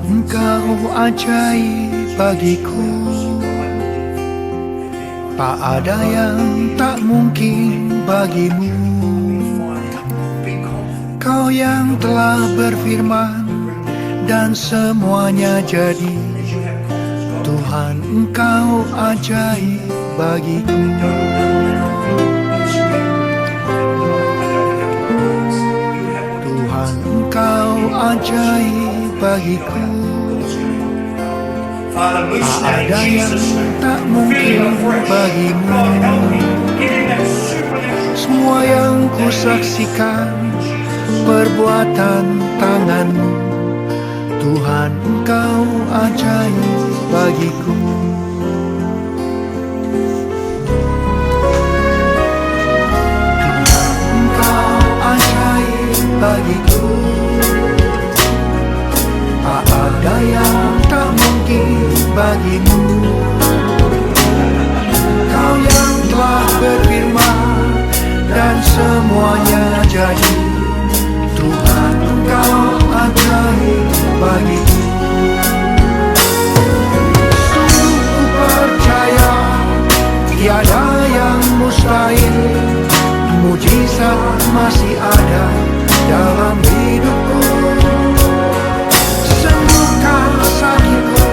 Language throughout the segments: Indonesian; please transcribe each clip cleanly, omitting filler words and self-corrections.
Engkau ajaib bagiku, tak ada yang tak mungkin bagimu. Kau yang telah berfirman dan semuanya jadi. Tuhan, Engkau ajaib bagiku. Tuhan, Engkau ajaib bagiku. Tak ada yang tak mungkin bagimu. Semua yang kusaksikan perbuatan tanganmu. Tuhan, Engkau ajaib bagiku. Tuhan, Engkau ajaib bagiku. Tak ada yang tak mungkin bagimu. Kau yang telah berfirman dan semuanya jadi. Tuhan, Engkau ajaib bagiku. Sungguh ku percaya tiada yang mustahil. Mujizat masih ada dalam hidupku. Sembuhkan sakitku,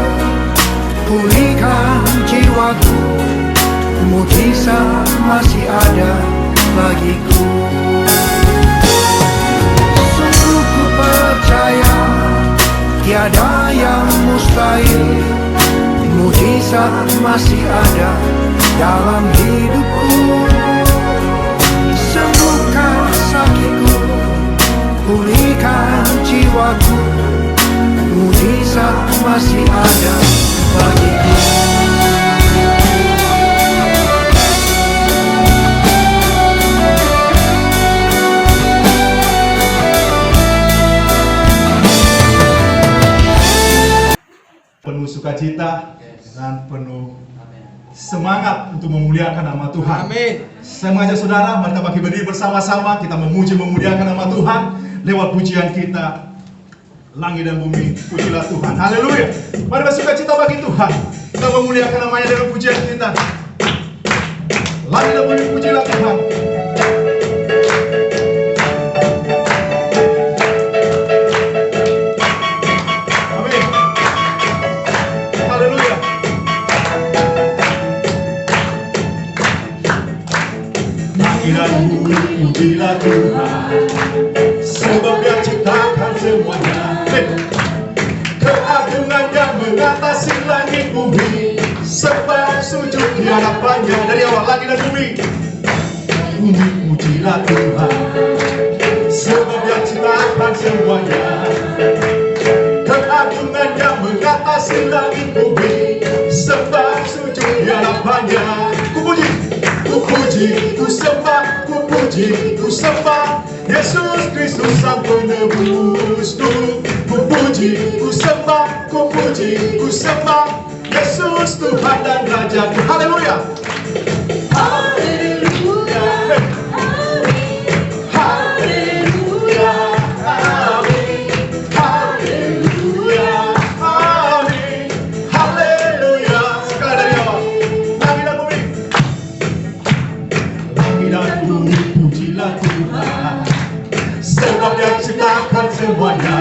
pulihkan jiwaku. Mujizat masih ada bagiku. Sungguh ku percaya tiada yang mustahil. Mujizat masih ada dalam hidupku. Sembuhkan sakitku, pulihkan jiwaku. Mujizat masih ada bagiku. Penuh sukacita dan penuh semangat untuk memuliakan nama Tuhan. Amin. Semuanya saudara, mari kita berdiri bersama-sama, kita memuji memuliakan nama Tuhan lewat pujian kita. Langit dan bumi, pujilah Tuhan. Haleluya. Mari bersukacita bagi Tuhan. Kita memuliakan namanya dengan pujian kita. Langit dan bumi, pujilah Tuhan. Pujilah Tuhan, sebab Dia ciptakan semuanya. Keagungannya mengatasi langit bumi, sebab sujud di hadapannya. Dari awal langit dan bumi, pujilah Tuhan, sebab Dia ciptakan semuanya. Keagungannya mengatasi langit bumi, sebab sujud di hadapannya. Ku puji, ku sembah, ku puji, ku sembah Yesus Kristus Sang Penebusku. Ku puji, ku sembah, ku puji, ku sembah Yesus Tuhan dan Rajaku. Haleluya. Haleluya. Haleluya. Amin. Haleluya. Amin. Haleluya. Sekali dari awal. Langit dan bumi. Langit dan bumi, pujilah Tuhan, sebab Dia ciptakan semuanya.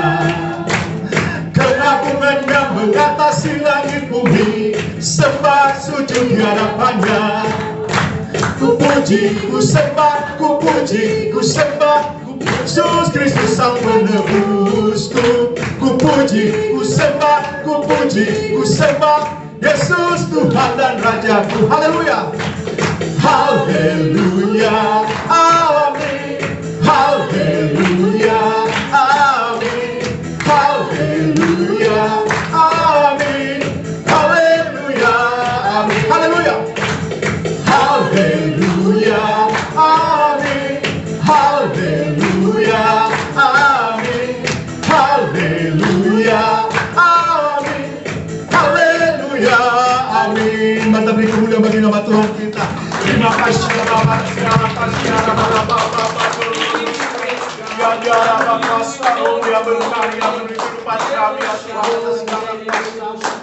Keagungannya mengatasi langit bumi, sembah sujud di hadapannya. Ku puji, ku sembah, ku puji, ku sembah Yesus Kristus Sang Penebusku. Ku puji, ku sembah, ku puji, ku sembah Yesus Tuhan dan Rajaku. Haleluya. Haleluya. Amin. Haleluya. Amin. Haleluya. Amin. Haleluya. Amin. Haleluya. Haleluya. Amin. Haleluya. Amin. Haleluya. Amin. Haleluya. Amin. Mantap, beri kemuliaan bagi nama Tuhan kita. Terima kasih Bapak, terima kasih biarlah Bapa selalu dia berkarya menuju kehidupan kami ya Tuhan atas segala kuasa.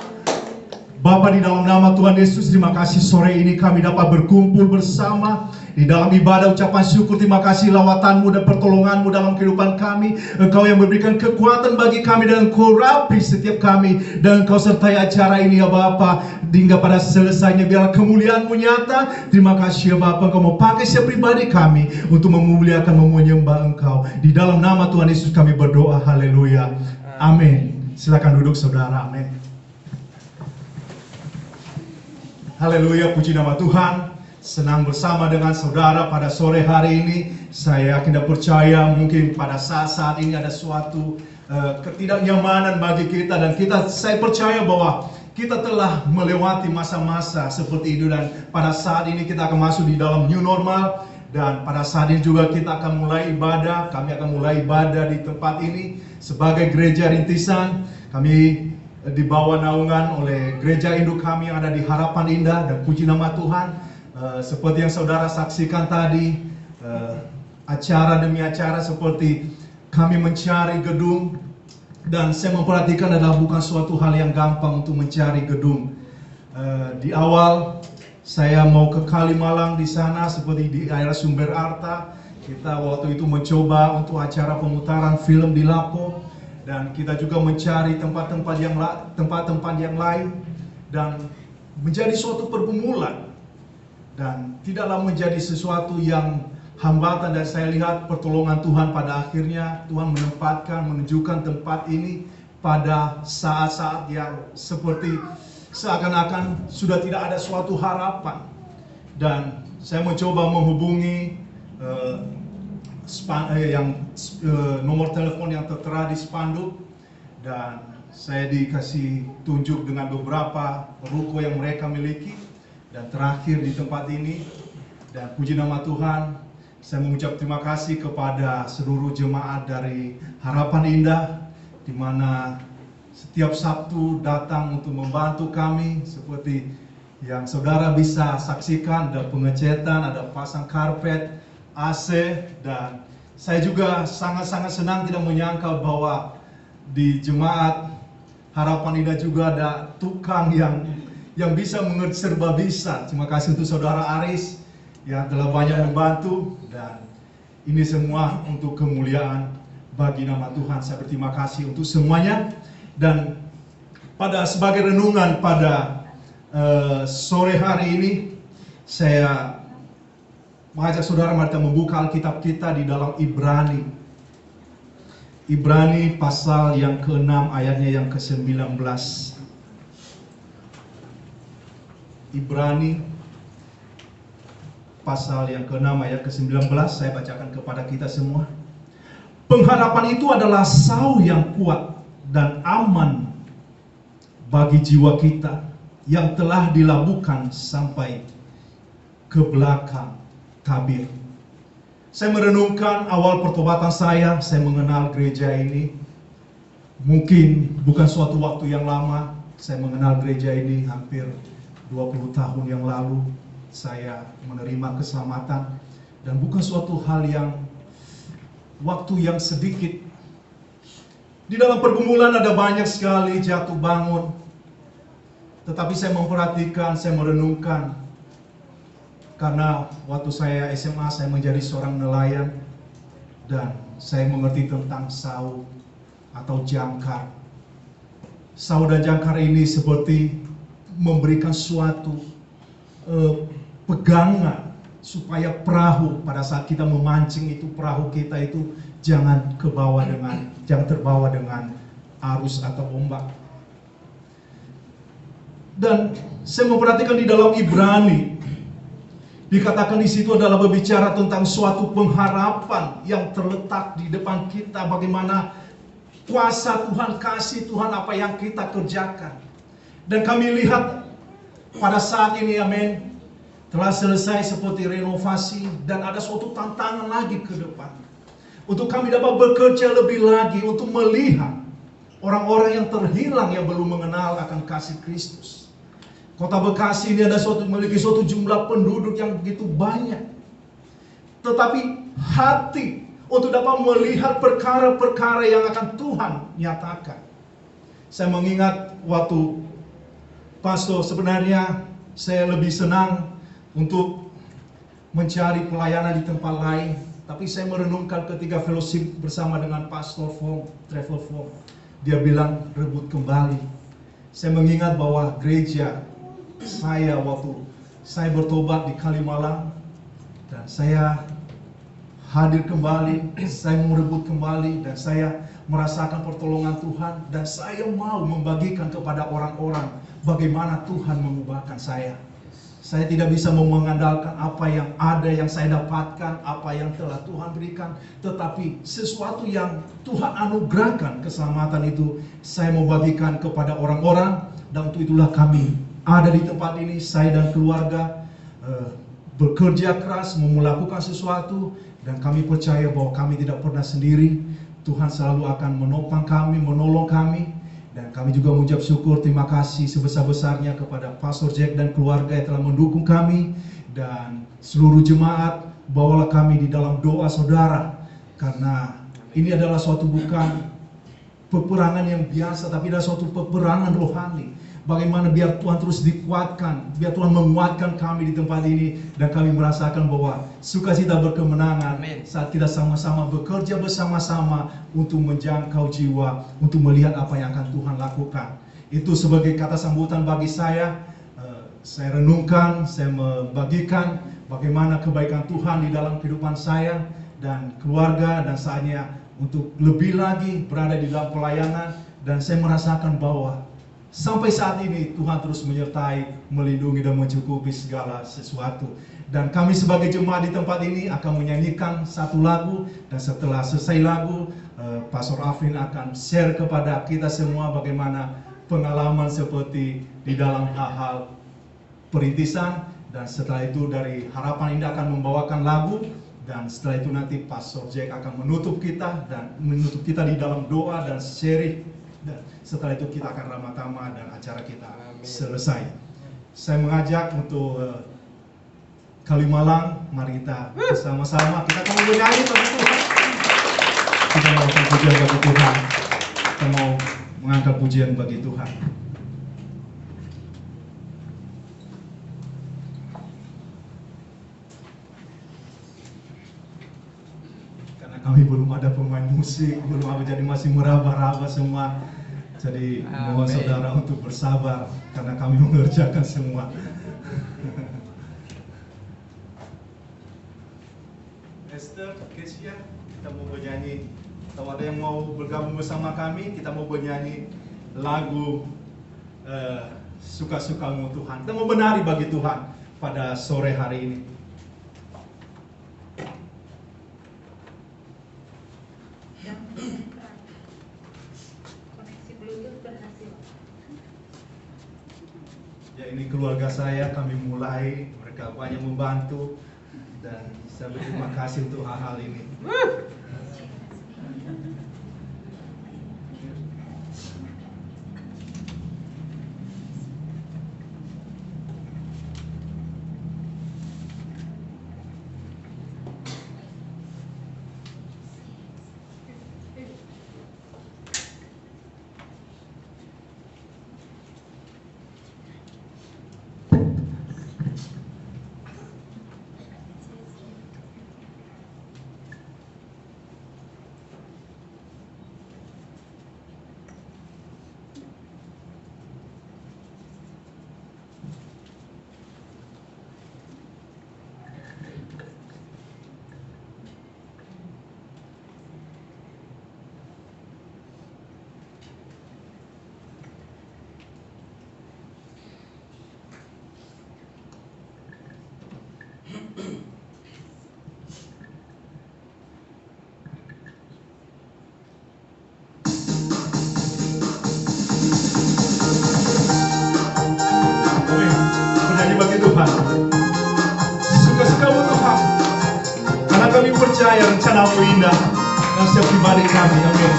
Bapa, di dalam nama Tuhan Yesus, terima kasih sore ini kami dapat berkumpul bersama di dalam ibadah ucapan syukur. Terima kasih lawatan-Mu dan pertolongan-Mu dalam kehidupan kami. Engkau yang memberikan kekuatan bagi kami dan Engkau rapi setiap kami, dan Engkau sertai acara ini ya Bapa hingga pada selesainya biarlah kemuliaan-Mu nyata. Terima kasih ya Bapa, Engkau mau pakai setiap pribadi kami untuk memuliakan, menyembah Engkau. Di dalam nama Tuhan Yesus kami berdoa, haleluya, amin. Silakan duduk saudara, amin. Haleluya, puji nama Tuhan. Senang bersama dengan saudara pada sore hari ini. Saya yakin dan percaya mungkin pada saat-saat ini ada suatu ketidaknyamanan bagi kita, dan saya percaya bahwa kita telah melewati masa-masa seperti itu, dan pada saat ini kita akan masuk di dalam new normal, dan pada saat ini juga kita akan mulai ibadah. Kami akan mulai ibadah di tempat ini sebagai gereja rintisan. Kami di bawah naungan oleh gereja induk kami yang ada di Harapan Indah, dan puji nama Tuhan, seperti yang saudara saksikan tadi, acara demi acara seperti kami mencari gedung, dan saya memperhatikan adalah bukan suatu hal yang gampang untuk mencari gedung. Di awal saya mau ke Kalimalang di sana, seperti di daerah Sumber Arta. Kita waktu itu mencoba untuk acara pemutaran film di Lapo. Dan kita juga mencari tempat-tempat yang lain, dan menjadi suatu pergumulan, dan tidaklah menjadi sesuatu yang hambatan. Dan saya lihat pertolongan Tuhan pada akhirnya Tuhan menunjukkan tempat ini pada saat-saat yang seperti seakan-akan sudah tidak ada suatu harapan. Dan saya mencoba menghubungi nomor telepon yang tertera di spanduk, dan saya dikasih tunjuk dengan beberapa ruko yang mereka miliki, dan terakhir di tempat ini. Dan puji nama Tuhan, saya mengucap terima kasih kepada seluruh jemaat dari Harapan Indah, di mana setiap Sabtu datang untuk membantu kami, seperti yang saudara bisa saksikan. Ada pengecetan, ada pasang karpet, AC, dan saya juga sangat-sangat senang, tidak menyangka bahwa di jemaat Harapan Indah juga ada tukang yang bisa mengerti serba bisa. Terima kasih untuk saudara Aris yang telah banyak membantu, dan ini semua untuk kemuliaan bagi nama Tuhan. Saya berterima kasih untuk semuanya. Dan sebagai renungan pada sore hari ini, saya mengajak saudara mari kita membuka Alkitab kita di dalam Ibrani. Ibrani pasal yang ke-6 ayatnya yang ke-19. Ibrani pasal yang ke-6 ayat ke-19, saya bacakan kepada kita semua. Pengharapan itu adalah sau yang kuat dan aman bagi jiwa kita yang telah dilabuhkan sampai ke belakang tabir. Saya merenungkan awal pertobatan saya mengenal gereja ini. Mungkin bukan suatu waktu yang lama, saya mengenal gereja ini hampir 20 tahun yang lalu. Saya menerima keselamatan, dan bukan suatu hal yang waktu yang sedikit. Di dalam pergumulan ada banyak sekali jatuh bangun. Tetapi saya memperhatikan, saya merenungkan. Karena waktu saya SMA, saya menjadi seorang nelayan, dan saya mengerti tentang sau atau jangkar. Sau dan jangkar ini seperti memberikan suatu pegangan supaya perahu pada saat kita memancing itu, perahu kita itu jangan terbawa dengan arus atau ombak. Dan saya memperhatikan di dalam Ibrani, dikatakan di situ adalah berbicara tentang suatu pengharapan yang terletak di depan kita. Bagaimana kuasa Tuhan, kasih Tuhan apa yang kita kerjakan. Dan kami lihat pada saat ini, amin, telah selesai seperti renovasi, dan ada suatu tantangan lagi ke depan. Untuk kami dapat bekerja lebih lagi untuk melihat orang-orang yang terhilang yang belum mengenal akan kasih Kristus. Kota Bekasi ini memiliki suatu jumlah penduduk yang begitu banyak. Tetapi hati untuk dapat melihat perkara-perkara yang akan Tuhan nyatakan. Saya mengingat waktu pastor, sebenarnya saya lebih senang untuk mencari pelayanan di tempat lain. Tapi saya merenungkan ketika fellowship bersama dengan Pastor Fong, Travel Fong. Dia bilang rebut kembali. Saya mengingat bahwa gereja saya waktu saya bertobat di Kalimalang, dan saya hadir kembali, saya merebut kembali, dan saya merasakan pertolongan Tuhan, dan saya mau membagikan kepada orang-orang bagaimana Tuhan mengubahkan saya. Saya tidak bisa mengandalkan apa yang ada, yang saya dapatkan, apa yang telah Tuhan berikan, tetapi sesuatu yang Tuhan anugerahkan, keselamatan itu saya mau bagikan kepada orang-orang. Dan untuk itulah kami ada di tempat ini, saya dan keluarga bekerja keras melakukan sesuatu, dan kami percaya bahwa kami tidak pernah sendiri. Tuhan selalu akan menopang kami, menolong kami. Dan kami juga mengucap syukur, terima kasih sebesar-besarnya kepada Pastor Jack dan keluarga yang telah mendukung kami. Dan seluruh jemaat, bawalah kami di dalam doa saudara. Karena ini adalah suatu bukan peperangan yang biasa, tapi adalah suatu peperangan rohani. Bagaimana biar Tuhan terus dikuatkan, biar Tuhan menguatkan kami di tempat ini, dan kami merasakan bahwa sukacita berkemenangan saat kita sama-sama bekerja bersama-sama untuk menjangkau jiwa, untuk melihat apa yang akan Tuhan lakukan. Itu sebagai kata sambutan bagi saya. Saya renungkan, saya membagikan bagaimana kebaikan Tuhan di dalam kehidupan saya dan keluarga, dan saatnya untuk lebih lagi berada di dalam pelayanan. Dan saya merasakan bahwa sampai saat ini Tuhan terus menyertai, melindungi, dan mencukupi segala sesuatu. Dan kami sebagai jemaat di tempat ini akan menyanyikan satu lagu, dan setelah selesai lagu, Pastor Afrin akan share kepada kita semua bagaimana pengalaman seperti di dalam hal-hal perintisan. Dan setelah itu dari Harapan Indah akan membawakan lagu, dan setelah itu nanti Pastor Jack akan menutup kita di dalam doa dan sharing. Dan setelah itu kita akan ramah-tamah dan acara kita selesai. Saya mengajak untuk Kalimalang, mari kita bersama-sama kita mau bernyanyi bagi Tuhan. Kita mau angkat pujian bagi Tuhan. Kita mau mengangkat pujian bagi Tuhan. Karena kami belum ada pemain musik, belum ada, jadi masih meraba-raba semua. Jadi mohon saudara untuk bersabar karena kami mengerjakan semua. Esther, Kesia, kita mau bernyanyi. Kalau ada yang mau bergabung bersama kami, kita mau bernyanyi lagu Suka-sukamu Tuhan. Kita mau menari bagi Tuhan pada sore hari ini. Ya, ini keluarga saya, kami mulai, mereka banyak membantu, dan saya berterima kasih untuk hal-hal ini. Suka-sukamu Tuhan, karena kami percaya rencana-Mu indah dan setiap pribadi kami. Amin.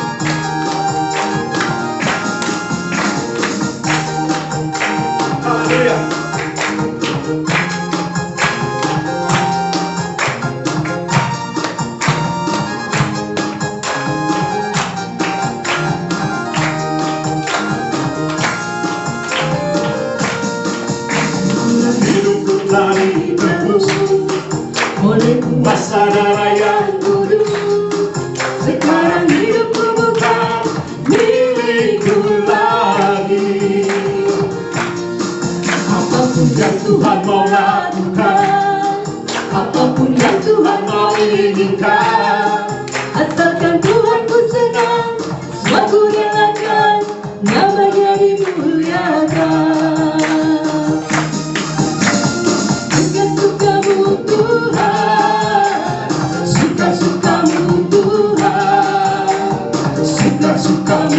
Haleluya.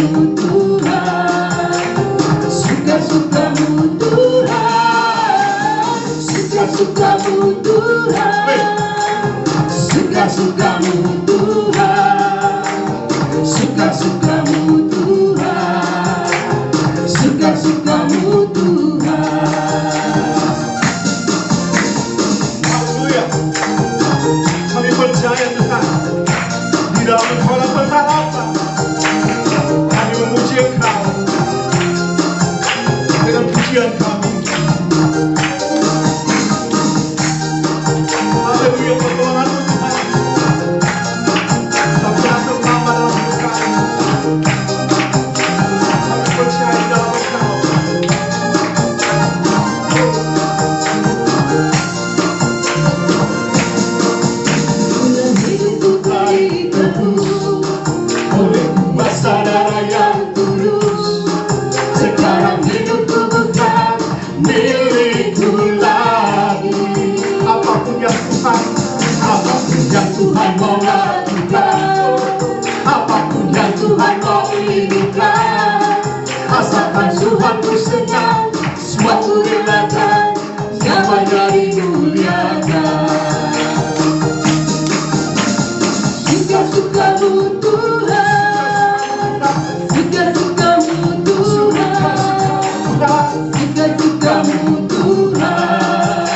Suka-sukamu Tuhan, suka-sukamu Tuhan, suka-sukamu Tuhan, suka-sukamu Tuhan, suka-sukamu Tuhan, suka-sukamu Tuhan. Haleluya. Kami percaya Tuhan, di dalam Engkau pengharapan. Kami memuji Engkau dengan pujian kami. Haleluya, pertolongan Tuhan tak pernah terlambat dalam hidup kami. Kami percaya di dalam Engkau. Bulan hidupku teguh oleh kuasa darah yang tulus. Sekarang hidupku bukan milikku lagi. Apapun yang Tuhan, Apapun yang Tuhan mau lakukan, apapun yang Tuhan mau inginkan, asalkan Tuhan ku senang, semua ku relakan, namanya dimuliakan. Suka-sukamu Tuhan, suka-sukamu Tuhan, suka-sukamu Tuhan,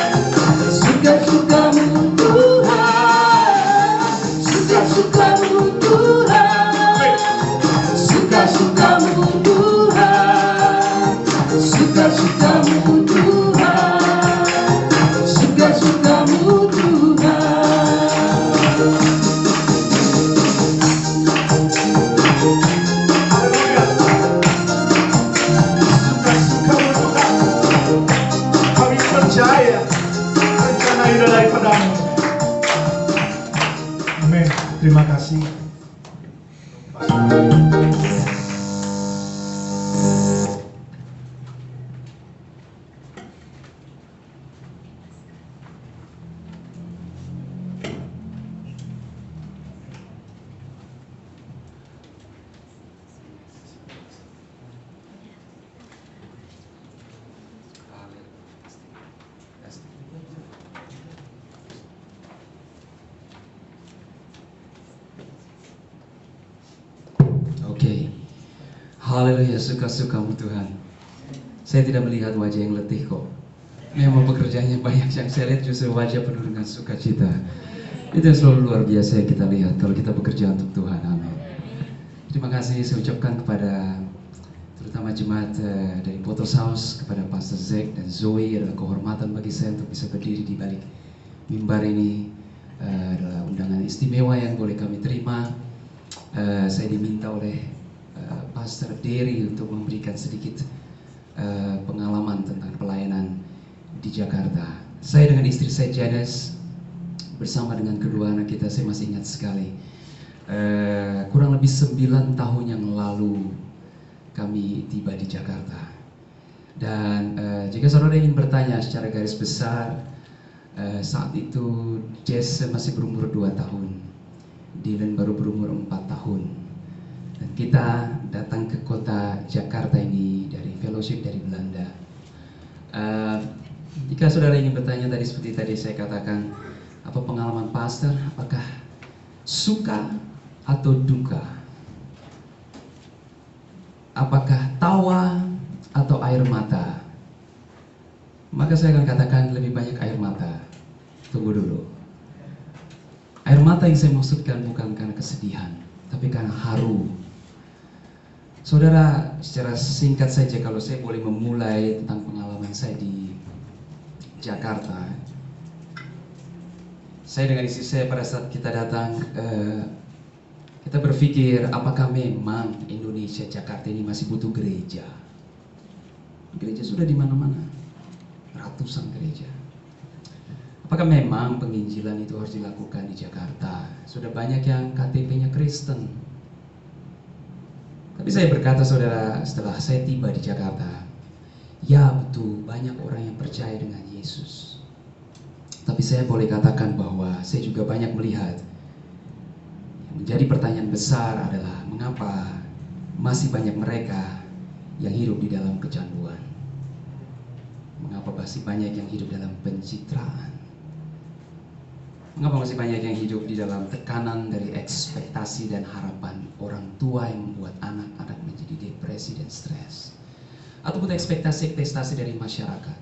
suka-sukamu Tuhan, suka-sukamu Tuhan, suka-sukamu Tuhan, suka-sukamu Tuhan, suka-sukamu Tuhan. haleluya. Suka-sukamu Tuhan. Kami percaya rencana indah daripadamu. Amin. Terima kasih. Oke, haleluya, suka-sukamu Tuhan. Saya tidak melihat wajah yang letih kok. Memang pekerjaannya banyak, yang saya lihat justru wajah penuh dengan sukacita. Itu yang selalu luar biasa yang kita lihat kalau kita bekerja untuk Tuhan. Amin. Terima kasih saya ucapkan kepada terutama jemaat dari Potos House, kepada Pastor Zack dan Zoe. Adalah kehormatan bagi saya untuk bisa berdiri di balik mimbar ini. Adalah undangan istimewa yang boleh kami terima. Saya diminta oleh Pastor Derry untuk memberikan sedikit pengalaman tentang pelayanan di Jakarta. Saya dengan istri saya Janice, bersama dengan kedua anak kita, saya masih ingat sekali. Kurang lebih 9 tahun yang lalu kami tiba di Jakarta. Dan jika saudara ingin bertanya secara garis besar, saat itu Jess masih berumur 2 tahun, Dylan baru berumur 4 tahun. Dan kita datang ke kota Jakarta ini dari fellowship dari Belanda. Jika saudara ingin bertanya tadi, seperti tadi saya katakan, apa pengalaman pastor? Apakah suka atau duka? Apakah tawa atau air mata? Maka saya akan katakan lebih banyak air mata. Tunggu dulu. Air mata yang saya maksudkan bukan karena kesedihan, tapi karena haru. Saudara, secara singkat saja kalau saya boleh memulai tentang pengalaman saya di Jakarta. Saya dengan istri saya pada saat kita datang, kita berpikir apakah memang Indonesia, Jakarta ini masih butuh gereja. Gereja sudah di mana-mana, ratusan gereja. Apakah memang penginjilan itu harus dilakukan di Jakarta? Sudah banyak yang KTP-nya Kristen. Tapi saya berkata, saudara, setelah saya tiba di Jakarta, ya betul, banyak orang yang percaya dengan Yesus. Tapi saya boleh katakan bahwa saya juga banyak melihat, yang menjadi pertanyaan besar adalah mengapa masih banyak mereka yang hidup di dalam kecanduan? Mengapa masih banyak yang hidup dalam pencitraan? Mengapa masih banyak yang hidup di dalam tekanan dari ekspektasi dan harapan orang tua yang membuat anak-anak menjadi depresi dan stres? Ataupun ekspektasi dari masyarakat?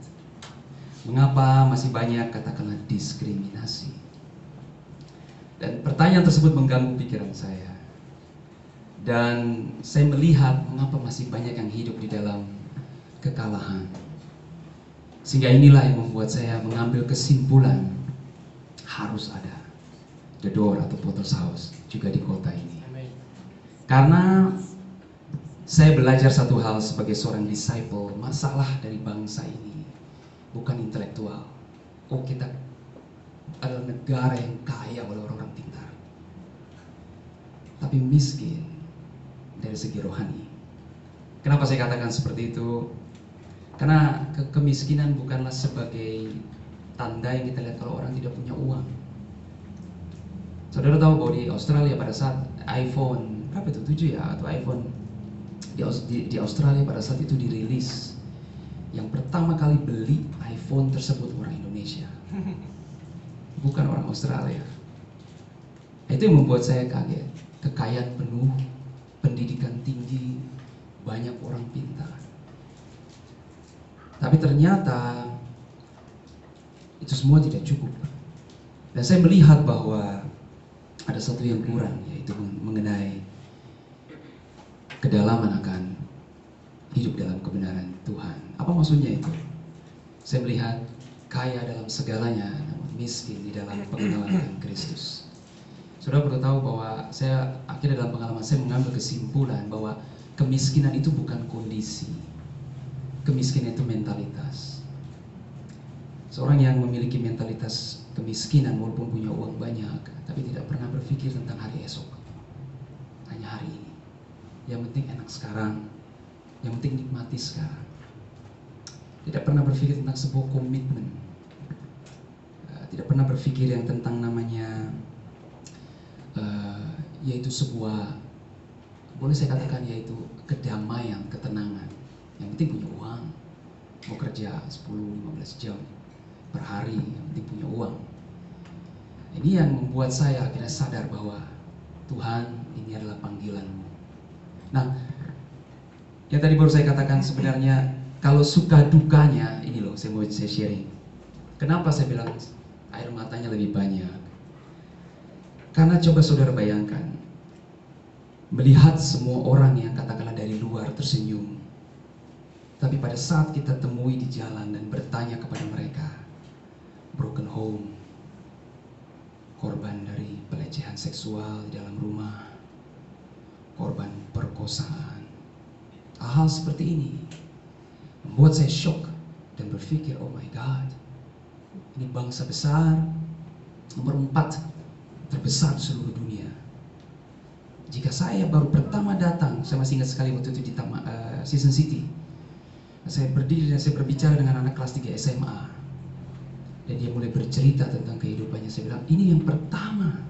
Mengapa masih banyak katakanlah diskriminasi? Dan pertanyaan tersebut mengganggu pikiran saya. Dan saya melihat mengapa masih banyak yang hidup di dalam kekalahan. Sehingga inilah yang membuat saya mengambil kesimpulan harus ada The Door atau Potter's House juga di kota ini. Karena saya belajar satu hal sebagai seorang disciple, masalah dari bangsa ini bukan intelektual. Oh, kita adalah negara yang kaya oleh orang-orang pintar, tapi miskin dari segi rohani. Kenapa saya katakan seperti itu? Karena kemiskinan bukanlah sebagai tanda yang kita lihat kalau orang tidak punya uang. Saudara tahu bahwa di Australia pada saat iPhone berapa itu 7 ya, atau iPhone di Australia pada saat itu dirilis, yang pertama kali beli iPhone tersebut orang Indonesia, bukan orang Australia. Itu yang membuat saya kaget. Kekayaan penuh, pendidikan tinggi, banyak orang pintar. Tapi ternyata itu semua tidak cukup. Dan saya melihat bahwa ada satu yang kurang, yaitu mengenai kedalaman akan hidup dalam kebenaran Tuhan. Apa maksudnya itu? Saya melihat kaya dalam segalanya, namun miskin di dalam pengenalan akan Kristus. Saudara perlu tahu bahwa saya akhirnya dalam pengalaman saya mengambil kesimpulan bahwa kemiskinan itu bukan kondisi. Kemiskinan itu mentalitas. Seorang yang memiliki mentalitas kemiskinan walaupun punya uang banyak, tapi tidak pernah berpikir tentang hari esok. Hanya hari ini. Yang penting enak sekarang, yang penting nikmati sekarang. Tidak pernah berpikir tentang sebuah komitmen. Tidak pernah berpikir yang tentang namanya yaitu sebuah, boleh saya katakan yaitu kedamaian, ketenangan. Yang penting punya uang, mau kerja 10-15 jam per hari, yang penting punya uang. Ini yang membuat saya akhirnya sadar bahwa Tuhan, ini adalah panggilanmu. Nah, yang tadi baru saya katakan sebenarnya kalau suka dukanya, ini loh saya mau sharing. Kenapa saya bilang air matanya lebih banyak? Karena coba saudara bayangkan, melihat semua orang yang katakanlah dari luar tersenyum, tapi pada saat kita temui di jalan dan bertanya kepada mereka, broken home, korban dari pelecehan seksual di dalam rumah, korban perkosaan, hal-hal seperti ini membuat saya shock dan berpikir, oh my God, ini bangsa besar, nomor 4 terbesar di seluruh dunia. Jika saya baru pertama datang, saya masih ingat sekali waktu itu di Season City, saya berdiri dan saya berbicara dengan anak kelas 3 SMA, dan dia mulai bercerita tentang kehidupannya. Saya bilang, ini yang pertama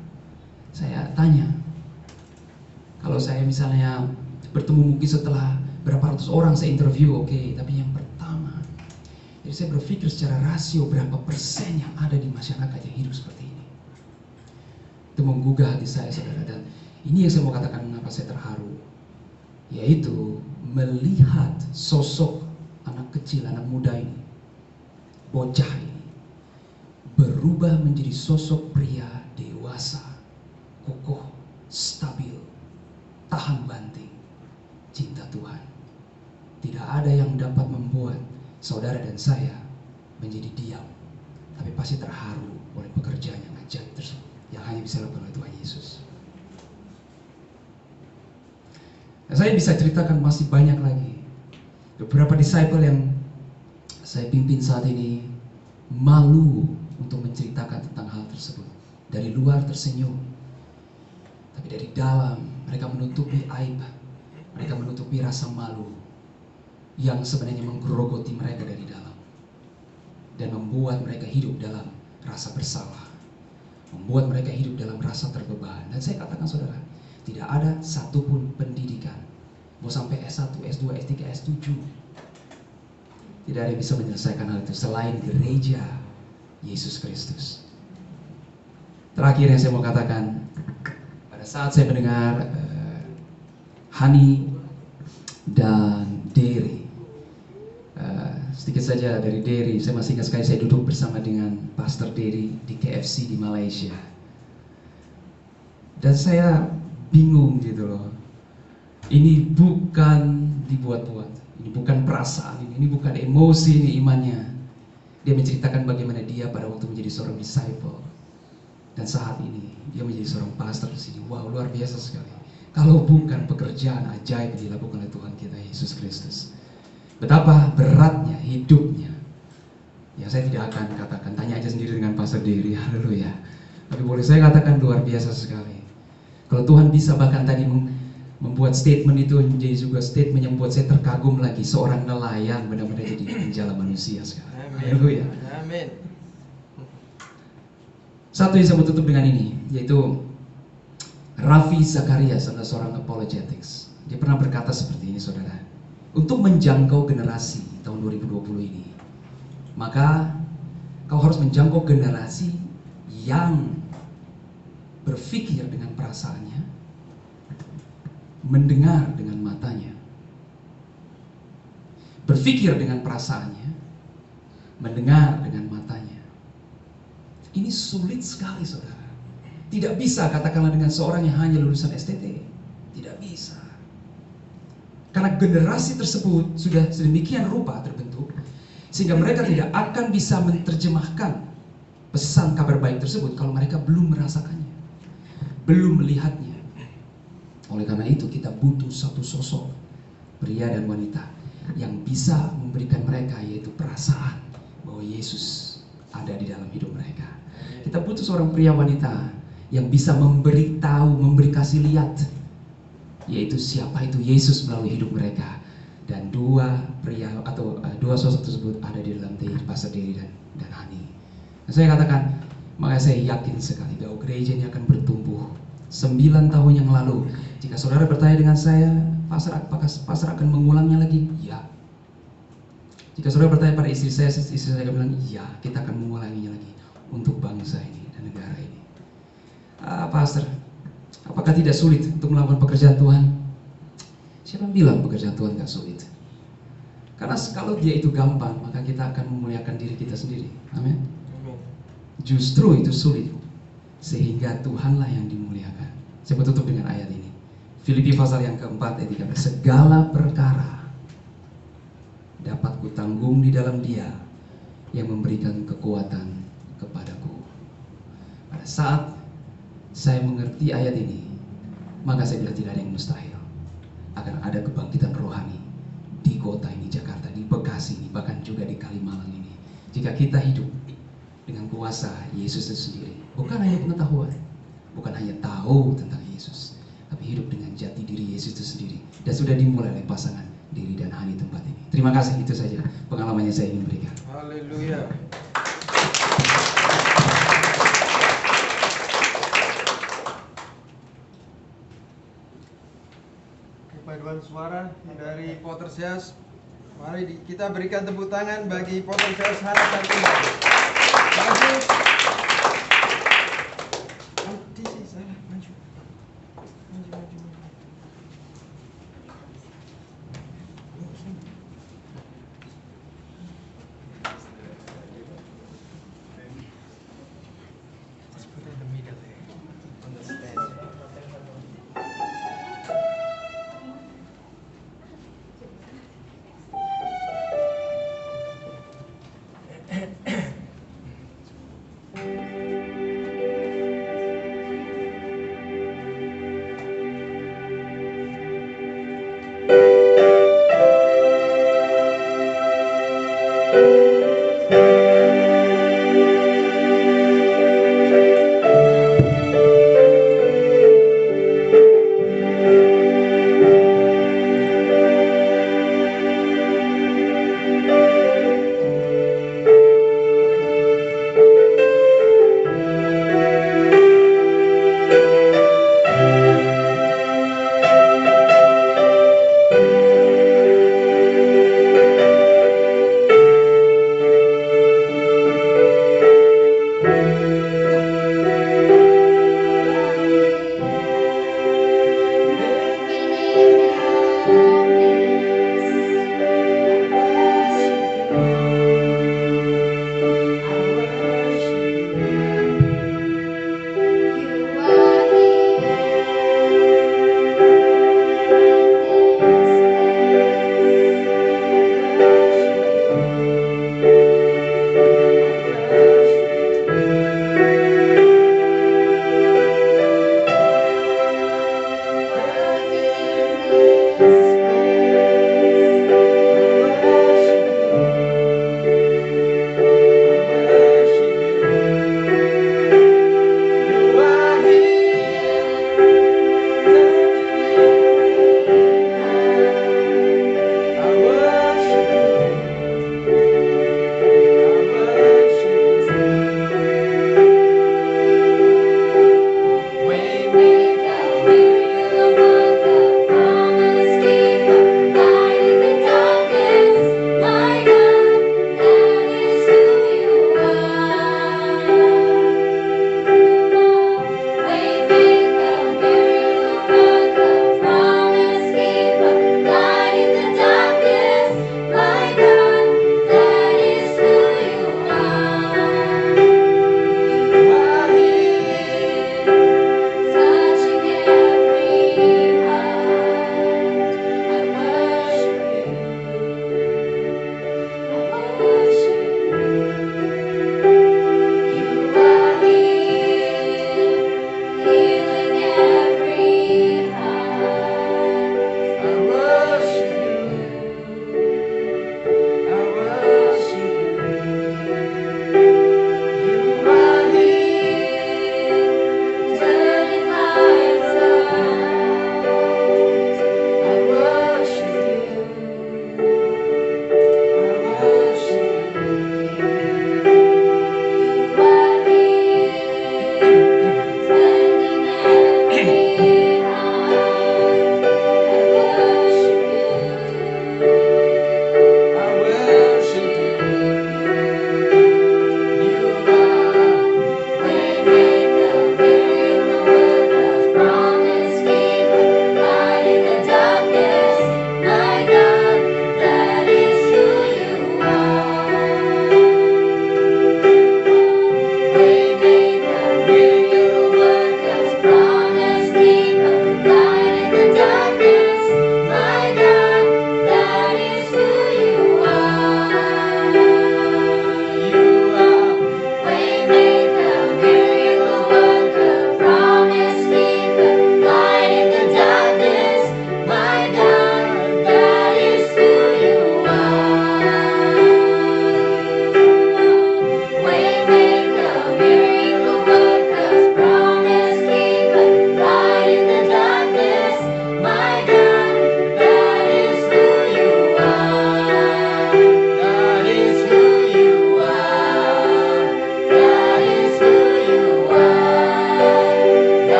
saya tanya. Kalau saya misalnya bertemu mungkin setelah berapa ratus orang saya interview, oke, tapi yang pertama. Jadi saya berpikir secara rasio berapa persen yang ada di masyarakat yang hidup seperti ini. Itu menggugah hati saya, saudara. Dan ini yang saya mau katakan mengapa saya terharu, yaitu melihat sosok anak kecil, anak muda ini, bocah ini, berubah menjadi sosok pria dewasa, kokoh, stabil, tahan banting, cinta Tuhan. Tidak ada yang dapat membuat saudara dan saya menjadi diam, tapi pasti terharu oleh pekerjaan yang ajaib tersebut, yang hanya bisa dilakukan oleh Tuhan Yesus. Nah, saya bisa ceritakan masih banyak lagi. Beberapa disciple yang saya pimpin saat ini malu untuk menceritakan tentang hal tersebut. Dari luar tersenyum, tapi dari dalam mereka menutupi aib, mereka menutupi rasa malu yang sebenarnya menggerogoti mereka dari dalam, dan membuat mereka hidup dalam rasa bersalah, membuat mereka hidup dalam rasa terbeban. Dan saya katakan saudara, tidak ada satupun pendidikan mau sampai S1, S2, S3, S7. Tidak ada yang bisa menyelesaikan hal itu selain gereja Yesus Kristus. Terakhir yang saya mau katakan, pada saat saya mendengar Hani dan Derry, sedikit saja dari Derry, saya masih ingat sekali saya duduk bersama dengan Pastor Derry di KFC di Malaysia. Dan saya bingung gitu loh. Ini bukan dibuat-buat. Ini bukan perasaan, ini bukan emosi, ini imannya. Dia menceritakan bagaimana dia pada waktu menjadi seorang disciple. Dan saat ini dia menjadi seorang pastor di sini. Wow, luar biasa sekali. Kalau bukan pekerjaan ajaib yang dilakukan oleh Tuhan kita Yesus Kristus. Betapa beratnya hidupnya. Ya saya tidak akan katakan, tanya aja sendiri dengan Pastor Derry, haleluya. Tapi boleh saya katakan luar biasa sekali. Kalau Tuhan bisa bahkan tadi membuat statement itu menjadi juga statement yang membuat saya terkagum lagi. Seorang nelayan benar-benar jadi penjala manusia sekarang. Haleluya. Amin. Satu yang saya mau tutup dengan ini, yaitu Ravi Zacharias adalah seorang apologetics. Dia pernah berkata seperti ini, saudara. Untuk menjangkau generasi tahun 2020 ini, maka kau harus menjangkau generasi yang berpikir dengan perasaannya, mendengar dengan matanya, berpikir dengan perasaannya, mendengar dengan matanya. Ini sulit sekali, saudara. Tidak bisa katakanlah dengan seorang yang hanya lulusan STT. Tidak bisa. Karena generasi tersebut sudah sedemikian rupa terbentuk, sehingga mereka tidak akan bisa menerjemahkan pesan kabar baik tersebut kalau mereka belum merasakannya, belum melihatnya. Oleh karena itu kita butuh satu sosok pria dan wanita yang bisa memberikan mereka yaitu perasaan bahwa Yesus ada di dalam hidup mereka. Kita butuh seorang pria wanita yang bisa memberitahu, memberi kasih lihat, yaitu siapa itu Yesus melalui hidup mereka. Dan dua pria atau dua sosok tersebut ada di dalam diri Pastor Derry dan Hani. Dan saya katakan, maka saya yakin sekali bahwa gereja ini akan bertumbuh. 9 tahun yang lalu, jika saudara bertanya dengan saya, Pastor, apakah Pastor akan mengulangnya lagi? Ya. Jika saudara bertanya pada istri saya akan bilang, iya, kita akan mengulanginya lagi untuk bangsa ini dan negara ini. Pastor, apakah tidak sulit untuk melakukan pekerjaan Tuhan? Siapa yang bilang pekerjaan Tuhan gak sulit? Karena kalau dia itu gampang, maka kita akan memuliakan diri kita sendiri. Amin. Justru itu sulit, sehingga Tuhanlah yang dimuliakan. Saya mau tutup dengan ayat ini. Filipi pasal yang keempat ayat 13. Segala perkara dapat kutanggung di dalam Dia yang memberikan kekuatan kepadaku. Pada saat saya mengerti ayat ini, maka saya bilang tidak ada yang mustahil. Akan ada kebangkitan rohani di kota ini, Jakarta, di Bekasi ini, bahkan juga di Kalimalang ini. Jika kita hidup dengan kuasa Yesus itu sendiri, bukan hanya pengetahuan, bukan hanya tahu tentang Yesus, tapi hidup dengan jati diri Yesus itu sendiri. Dan sudah dimulai oleh pasangan Derry dan Hani tempat ini. Terima kasih, itu saja pengalamannya saya ingin berikan. Haleluya. Paduan suara dari Potter's House. Mari kita berikan tepuk tangan bagi Potter's House Harapan Tuhan. Maju. Di sini saya maju. Maju. Let's put it in the middle there, on the stand.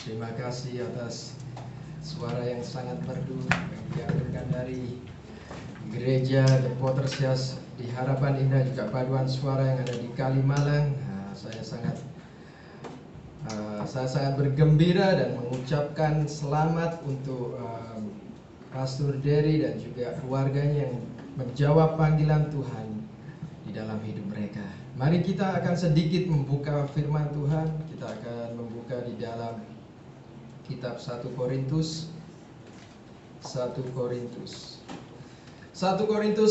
Terima kasih atas suara yang sangat merdu yang dihadirkan dari gereja The Potter's House di Harapan Indah, juga paduan suara yang ada di Kalimalang. Saya sangat bergembira dan mengucapkan selamat untuk Pastor Derry dan juga keluarganya yang menjawab panggilan Tuhan di dalam hidup mereka. Mari kita akan sedikit membuka firman Tuhan. Kita akan membuka di dalam kitab 1 Korintus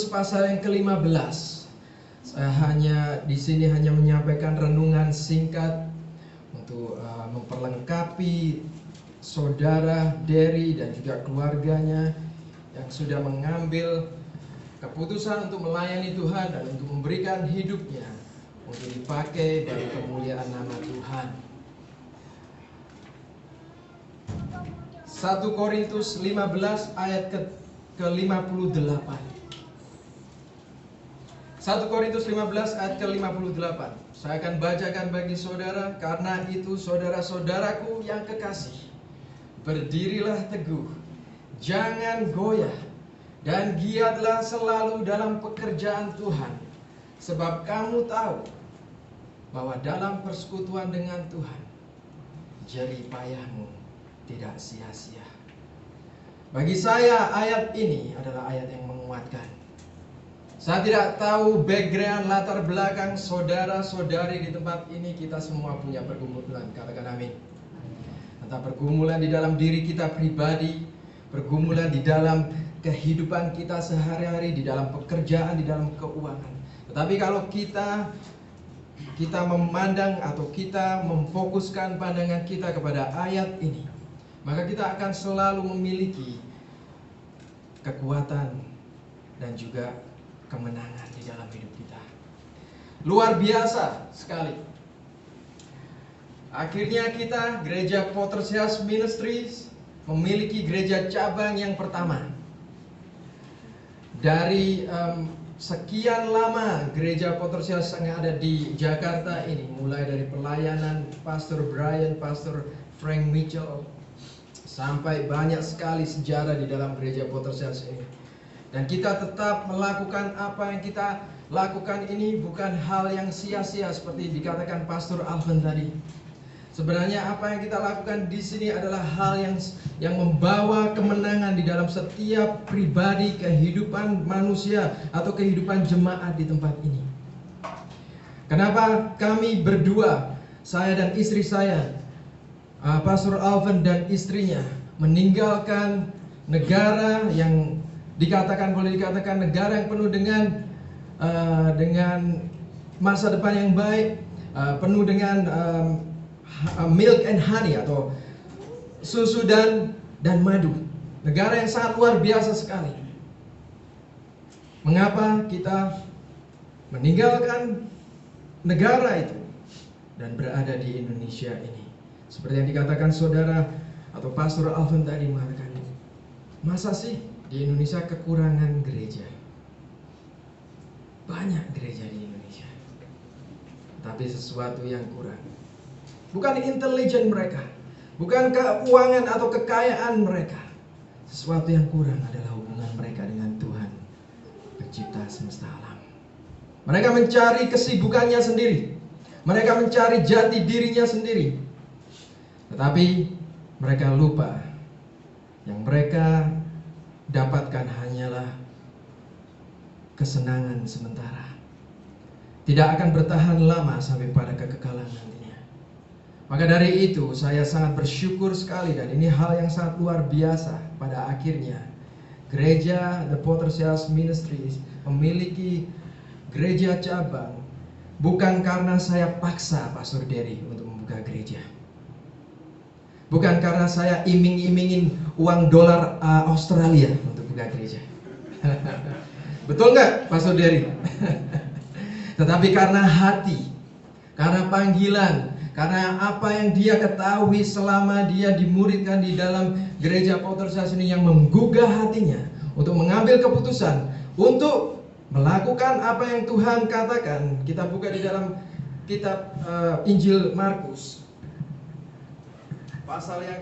pasal yang ke-15. Saya di sini hanya menyampaikan renungan singkat untuk memperlengkapi saudara Derry dan juga keluarganya yang sudah mengambil keputusan untuk melayani Tuhan dan untuk memberikan hidupnya untuk dipakai bagi kemuliaan nama Tuhan. 1 Korintus 15 ayat ke-58. 1 Korintus 15 ayat ke-58. Saya akan bacakan bagi saudara. Karena itu saudara-saudaraku yang kekasih, berdirilah teguh, jangan goyah, dan giatlah selalu dalam pekerjaan Tuhan. Sebab kamu tahu bahwa dalam persekutuan dengan Tuhan, jerih payahmu tidak sia-sia. Bagi saya ayat ini adalah ayat yang menguatkan. Saya tidak tahu background latar belakang saudara-saudari di tempat ini. Kita semua punya pergumulan, katakan amin. Entah pergumulan di dalam diri kita pribadi, pergumulan di dalam kehidupan kita sehari-hari, di dalam pekerjaan, di dalam keuangan. Tetapi kalau kita memandang atau kita memfokuskan pandangan kita kepada ayat ini, maka kita akan selalu memiliki kekuatan dan juga kemenangan di dalam hidup kita. Luar biasa sekali. Akhirnya kita, Gereja Potter's House Ministries, memiliki gereja cabang yang pertama. Dari sekian lama gereja Potter's House yang ada di Jakarta ini, mulai dari pelayanan Pastor Brian, Pastor Frank Mitchell, sampai banyak sekali sejarah di dalam gereja Potter's House ini. Dan kita tetap melakukan apa yang kita lakukan ini bukan hal yang sia-sia seperti dikatakan Pastor Alvin tadi. Sebenarnya apa yang kita lakukan di sini adalah hal yang membawa kemenangan di dalam setiap pribadi, kehidupan manusia atau kehidupan jemaat di tempat ini. Kenapa kami berdua, saya dan istri saya, Pastor Alvin dan istrinya, meninggalkan negara yang boleh dikatakan negara yang penuh dengan masa depan yang baik, penuh dengan milk and honey atau susu dan madu. Negara yang sangat luar biasa sekali. Mengapa kita meninggalkan negara itu dan berada di Indonesia ini? Seperti yang dikatakan saudara atau Pastor Alvin tadi mengatakan, masa sih di Indonesia kekurangan gereja? Banyak gereja di Indonesia, tapi sesuatu yang kurang. Bukan intelijen mereka, bukan keuangan atau kekayaan mereka. Sesuatu yang kurang adalah hubungan mereka dengan Tuhan, pencipta semesta alam. Mereka mencari kesibukannya sendiri, mereka mencari jati dirinya sendiri. Tetapi mereka lupa yang mereka dapatkan hanyalah kesenangan sementara. Tidak akan bertahan lama sampai pada kekekalan nantinya. Maka dari itu saya sangat bersyukur sekali, dan ini hal yang sangat luar biasa. Pada akhirnya gereja The Potter's House Ministries memiliki gereja cabang. Bukan karena saya paksa Pastor Derry untuk membuka gereja, bukan karena saya iming-imingin uang dolar Australia untuk buka gereja. Betul nggak Pastor Derry? Tetapi karena hati, karena panggilan, karena apa yang dia ketahui selama dia dimuridkan di dalam gereja Potter's House ini, yang menggugah hatinya untuk mengambil keputusan untuk melakukan apa yang Tuhan katakan. Kita buka di dalam kitab Injil Markus. pasal yang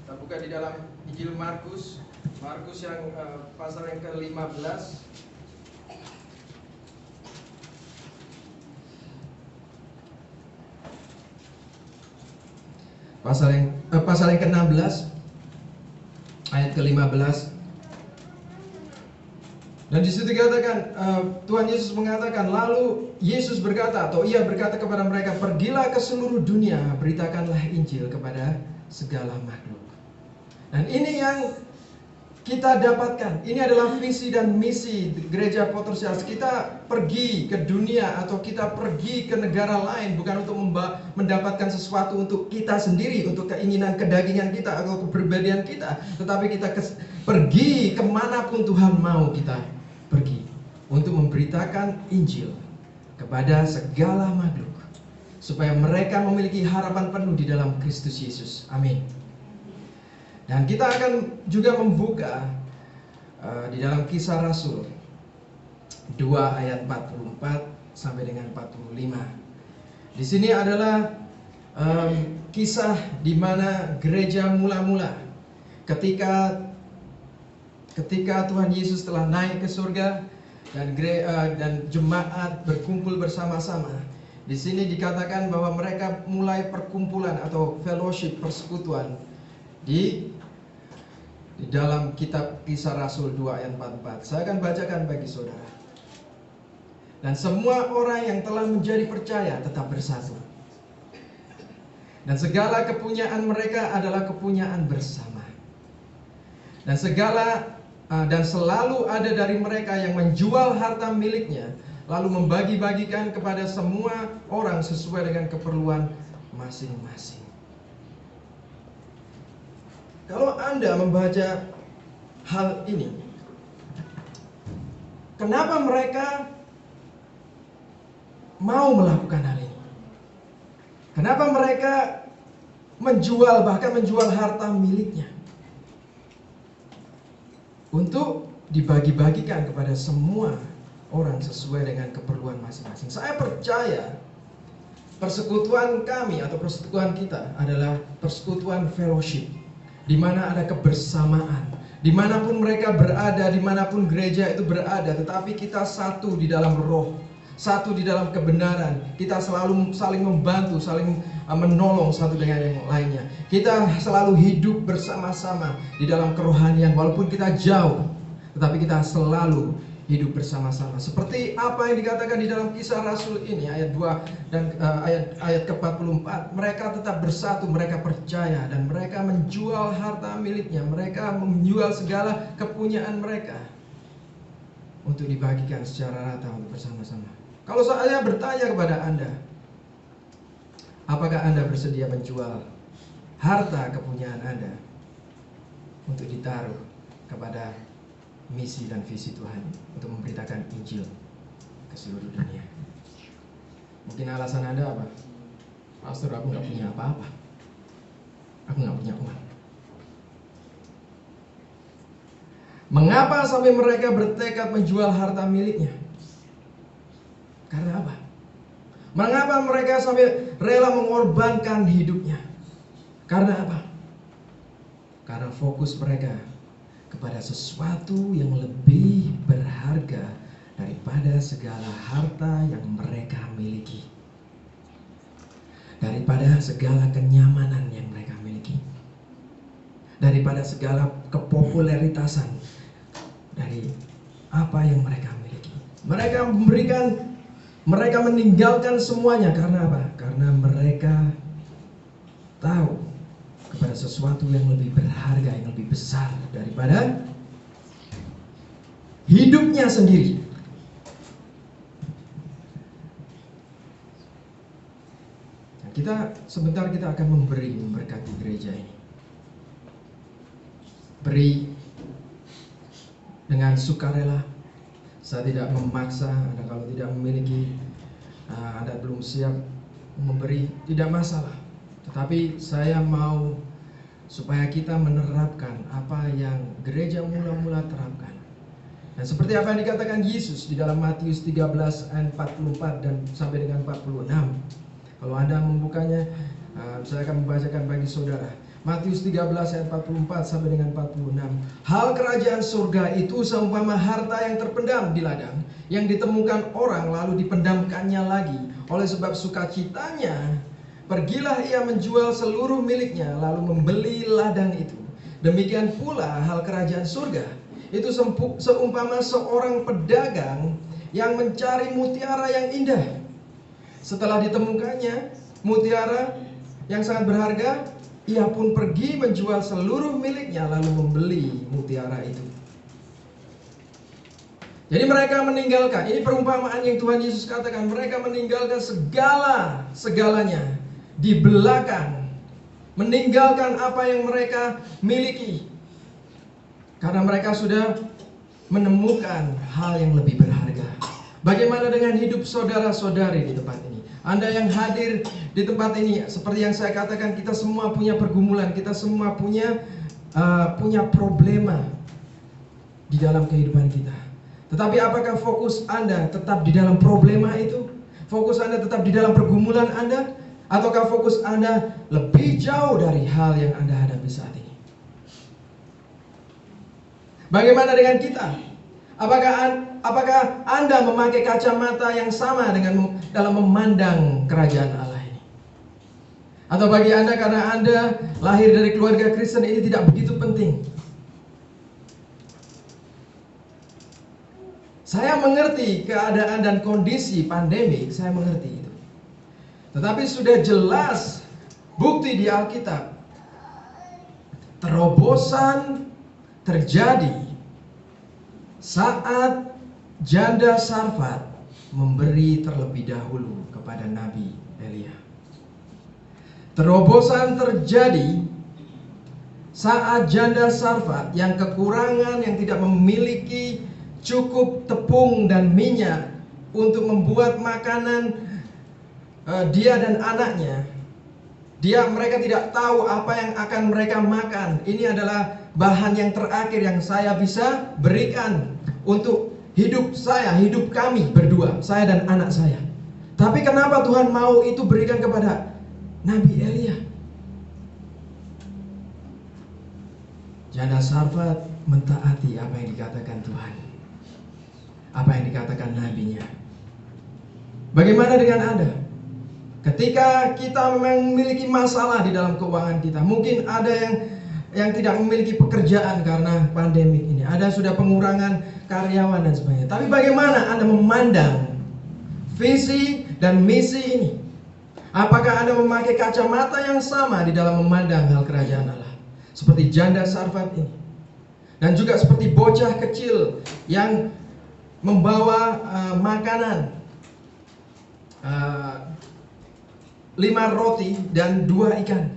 kita buka di dalam Injil Markus yang pasal yang ke-15. Pasal yang ke-16 ayat ke-15. Dan di situ dikatakan Tuhan Yesus mengatakan, lalu Yesus berkata atau ia berkata kepada mereka, pergilah ke seluruh dunia, beritakanlah Injil kepada segala makhluk. Dan ini yang kita dapatkan. Ini adalah visi dan misi Gereja Potter's. Kita pergi ke dunia atau kita pergi ke negara lain bukan untuk mendapatkan sesuatu untuk kita sendiri, untuk keinginan kedagingan kita atau kepribadian kita, tetapi kita pergi kemanapun Tuhan mau kita pergi untuk memberitakan Injil kepada segala makhluk supaya mereka memiliki harapan penuh di dalam Kristus Yesus. Amin. Dan kita akan juga membuka di dalam Kisah Rasul 2 ayat 44 sampai dengan 45. Di sini adalah kisah di mana gereja mula-mula ketika Tuhan Yesus telah naik ke surga dan jemaat berkumpul bersama-sama. Di sini dikatakan bahwa mereka mulai perkumpulan atau fellowship, persekutuan di dalam kitab Kisah Rasul 2 ayat 44. Saya akan bacakan bagi saudara. Dan semua orang yang telah menjadi percaya tetap bersatu. Dan segala kepunyaan mereka adalah kepunyaan bersama. Dan selalu ada dari mereka yang menjual harta miliknya, lalu membagi-bagikan kepada semua orang sesuai dengan keperluan masing-masing. Kalau Anda membaca hal ini, kenapa mereka mau melakukan hal ini? Kenapa mereka bahkan menjual harta miliknya untuk dibagi-bagikan kepada semua orang sesuai dengan keperluan masing-masing? Saya percaya persekutuan kami atau persekutuan kita adalah persekutuan fellowship, di mana ada kebersamaan, dimanapun mereka berada, dimanapun gereja itu berada, tetapi kita satu di dalam roh, satu di dalam kebenaran. Kita selalu saling membantu, saling menolong satu dengan yang lainnya. Kita selalu hidup bersama-sama di dalam kerohanian, walaupun kita jauh, tetapi kita selalu hidup bersama-sama. Seperti apa yang dikatakan di dalam Kisah Rasul ini ayat 2 dan ayat ke-44, mereka tetap bersatu, mereka percaya dan mereka menjual harta miliknya, mereka menjual segala kepunyaan mereka untuk dibagikan secara rata untuk bersama-sama. Kalau saya bertanya kepada Anda, apakah Anda bersedia menjual harta kepunyaan Anda untuk ditaruh kepada misi dan visi Tuhan untuk memberitakan Injil ke seluruh dunia? Mungkin alasan Anda apa? Pastor, aku gak punya apa-apa, aku gak punya uang. Mengapa sampai mereka bertekad menjual harta miliknya? Karena apa? Mengapa mereka sampai rela mengorbankan hidupnya? Karena apa? Karena fokus mereka kepada sesuatu yang lebih berharga daripada segala harta yang mereka miliki, daripada segala kenyamanan yang mereka miliki, daripada segala kepopuleritasan dari apa yang mereka miliki. Mereka meninggalkan semuanya. Karena apa? Karena mereka tahu kepada sesuatu yang lebih berharga, yang lebih besar daripada hidupnya sendiri. Nah, sebentar kita akan memberkati gereja ini. Beri dengan sukarela. Saya tidak memaksa Anda. Kalau tidak memiliki, Anda belum siap memberi, tidak masalah. Tetapi saya mau supaya kita menerapkan apa yang gereja mula-mula terapkan, Nah, seperti apa yang dikatakan Yesus di dalam Matius 13 ayat 44 dan sampai dengan 46. Kalau Anda membukanya, saya akan membacakan bagi saudara. Matius 13 ayat 44 sampai dengan 46. Hal kerajaan surga itu seumpama harta yang terpendam di ladang, yang ditemukan orang lalu dipendamkannya lagi. Oleh sebab sukacitanya, pergilah ia menjual seluruh miliknya lalu membeli ladang itu. Demikian pula hal kerajaan surga itu seumpama seorang pedagang yang mencari mutiara yang indah. Setelah ditemukannya mutiara yang sangat berharga, ia pun pergi menjual seluruh miliknya lalu membeli mutiara itu. Jadi mereka meninggalkan, ini perumpamaan yang Tuhan Yesus katakan, mereka meninggalkan segalanya di belakang, meninggalkan apa yang mereka miliki, karena mereka sudah menemukan hal yang lebih berharga. Bagaimana dengan hidup saudara-saudari di tempat ini? Anda yang hadir di tempat ini, seperti yang saya katakan, kita semua punya pergumulan, kita semua punya problema di dalam kehidupan kita. Tetapi apakah fokus Anda tetap di dalam problema itu? Fokus Anda tetap di dalam pergumulan Anda? Ataukah fokus Anda lebih jauh dari hal yang Anda hadapi saat ini? Bagaimana dengan kita? Apakah Anda memakai kacamata yang sama dengan dalam memandang kerajaan Allah ini? Atau bagi Anda, karena Anda lahir dari keluarga Kristen, ini tidak begitu penting? Saya mengerti keadaan dan kondisi pandemik, saya mengerti itu. Tetapi sudah jelas bukti di Alkitab, terobosan terjadi saat janda Sarfat memberi terlebih dahulu kepada Nabi Elia. Terobosan terjadi saat janda Sarfat yang kekurangan, yang tidak memiliki cukup tepung dan minyak untuk membuat makanan dia dan anaknya. Mereka tidak tahu apa yang akan mereka makan. Ini adalah bahan yang terakhir yang saya bisa berikan untuk hidup saya, hidup kami berdua, saya dan anak saya. Tapi kenapa Tuhan mau itu berikan kepada Nabi Elia? Janda Sarfat mentaati apa yang dikatakan Tuhan, apa yang dikatakan nabinya. Bagaimana dengan Anda? Ketika kita memiliki masalah di dalam keuangan kita, mungkin ada yang tidak memiliki pekerjaan karena pandemik ini, ada sudah pengurangan karyawan dan sebagainya. Tapi bagaimana Anda memandang visi dan misi ini? Apakah Anda memakai kacamata yang sama di dalam memandang hal kerajaan Allah, seperti janda Sarfat ini, dan juga seperti bocah kecil yang membawa makanan, 5 roti dan 2 ikan,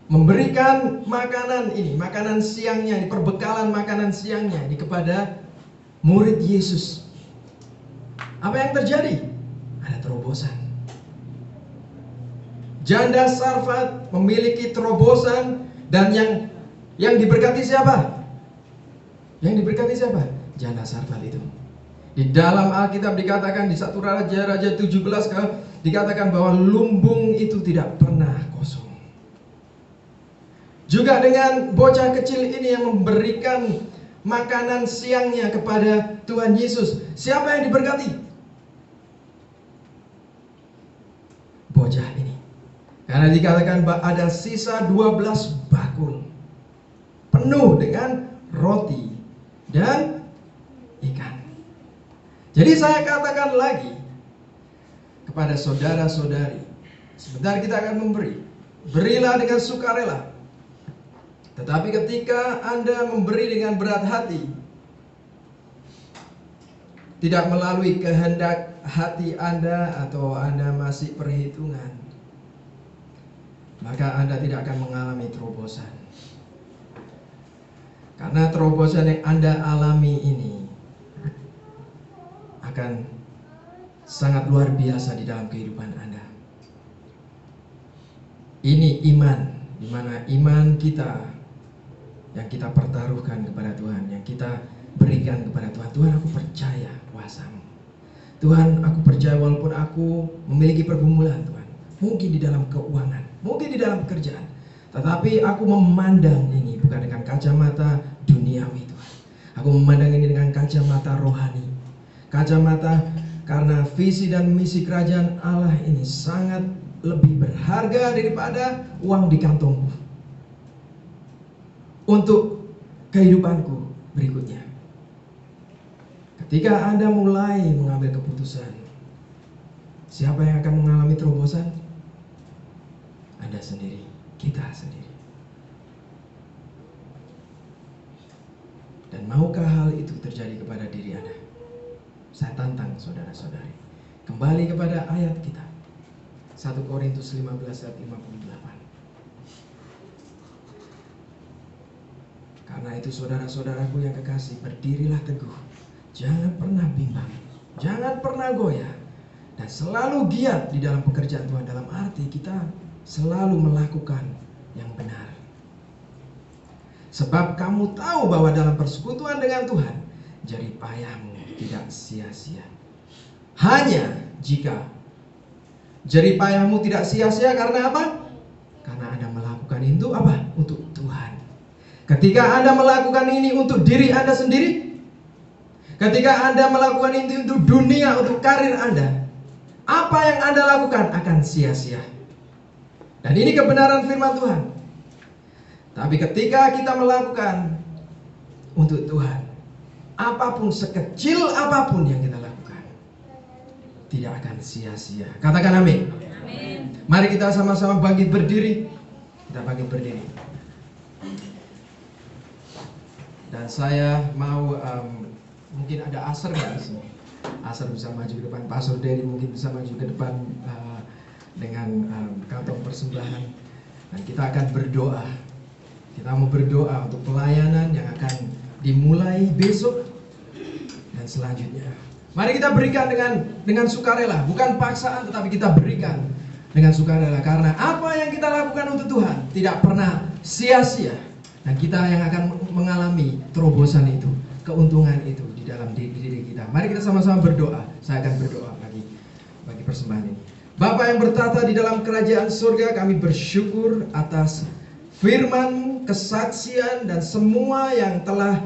memberikan makanan ini, makanan siangnya, perbekalan makanan siangnya kepada murid Yesus. Apa yang terjadi? Ada terobosan. Janda Sarfat memiliki terobosan, dan yang diberkati siapa? Yang diberkati siapa? Janda Sarfat itu. Di dalam Alkitab dikatakan di 1 Raja 17 dikatakan bahwa lumbung itu tidak pernah kosong. Juga dengan bocah kecil ini yang memberikan makanan siangnya kepada Tuhan Yesus, siapa yang diberkati? Bocah ini. Karena dikatakan ada sisa 12 bakul penuh dengan roti dan ikan. Jadi saya katakan lagi kepada saudara-saudari, sebentar kita akan memberi. Berilah dengan sukarela. Tetapi ketika Anda memberi dengan berat hati, tidak melalui kehendak hati Anda atau Anda masih perhitungan, maka Anda tidak akan mengalami terobosan. Karena terobosan yang Anda alami ini akan sangat luar biasa di dalam kehidupan Anda. Ini iman, di mana iman kita yang kita pertaruhkan kepada Tuhan, yang kita beri berikan kepada Tuhan. Tuhan, aku percaya kuasa-Mu. Tuhan, aku percaya walaupun aku memiliki pergumulan Tuhan, mungkin di dalam keuangan, mungkin di dalam pekerjaan, tetapi aku memandang ini bukan dengan kacamata duniawi Tuhan. Aku memandang ini dengan kacamata rohani. Kacamata karena visi dan misi kerajaan Allah ini sangat lebih berharga daripada uang di kantongku untuk kehidupanku berikutnya. Ketika Anda mulai mengambil keputusan, siapa yang akan mengalami terobosan? Anda sendiri, kita sendiri. Dan maukah hal itu terjadi kepada diri Anda? Saya tantang saudara-saudari, kembali kepada ayat kita, 1 Korintus 15 ayat 58. Karena itu saudara-saudaraku yang kekasih, berdirilah teguh, jangan pernah bimbang, jangan pernah goyah, dan selalu giat di dalam pekerjaan Tuhan. Dalam arti kita selalu melakukan yang benar. Sebab kamu tahu bahwa dalam persekutuan dengan Tuhan, jerih payahmu tidak sia-sia. Hanya jika jerih payahmu tidak sia-sia karena apa? Karena Anda melakukan itu apa? Untuk Tuhan. Ketika Anda melakukan ini untuk diri Anda sendiri, ketika Anda melakukan itu untuk dunia, untuk karir Anda, apa yang Anda lakukan akan sia-sia. Dan ini kebenaran firman Tuhan. Tapi ketika kita melakukan untuk Tuhan, apapun, sekecil apapun yang kita lakukan, tidak akan sia-sia. Katakan amin. Amin. Mari kita sama-sama bangkit berdiri. Kita bangkit berdiri. Dan saya mau mungkin ada Asar nggak di sini? Asar bisa maju ke depan. Pastor Dedi mungkin bisa maju ke depan dengan kantong persembahan. Dan kita akan berdoa. Kita mau berdoa untuk pelayanan yang akan dimulai besok dan selanjutnya. Mari kita berikan dengan sukarela, bukan paksaan, tetapi kita berikan dengan sukarela. Karena apa yang kita lakukan untuk Tuhan tidak pernah sia-sia. Dan kita yang akan mengalami terobosan itu, keuntungan itu di dalam diri kita. Mari kita sama-sama berdoa. Saya akan berdoa bagi persembahan ini. Bapa yang bertata di dalam kerajaan surga, kami bersyukur atas firman, kesaksian, dan semua yang telah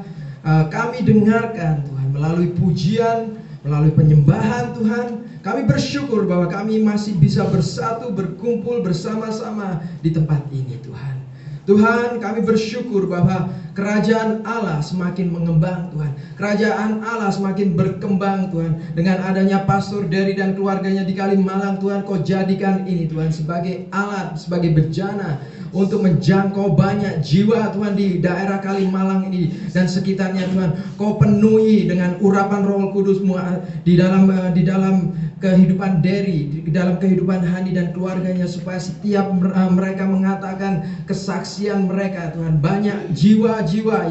kami dengarkan Tuhan, melalui pujian, melalui penyembahan Tuhan. Kami bersyukur bahwa kami masih bisa bersatu, berkumpul bersama-sama di tempat ini Tuhan. Tuhan, kami bersyukur bahwa kerajaan Allah semakin mengembang Tuhan. Kerajaan Allah semakin berkembang Tuhan. Dengan adanya Pastor Dery dan keluarganya di Kalimalang Tuhan, Kau jadikan ini Tuhan sebagai alat, sebagai bejana untuk menjangkau banyak jiwa Tuhan di daerah Kalimalang ini dan sekitarnya Tuhan. Kau penuhi dengan urapan Roh Kudus-Mu di dalam kehidupan Dery, di dalam kehidupan Hani dan keluarganya, supaya setiap mereka mengatakan kesaksian mereka Tuhan, banyak jiwa-jiwa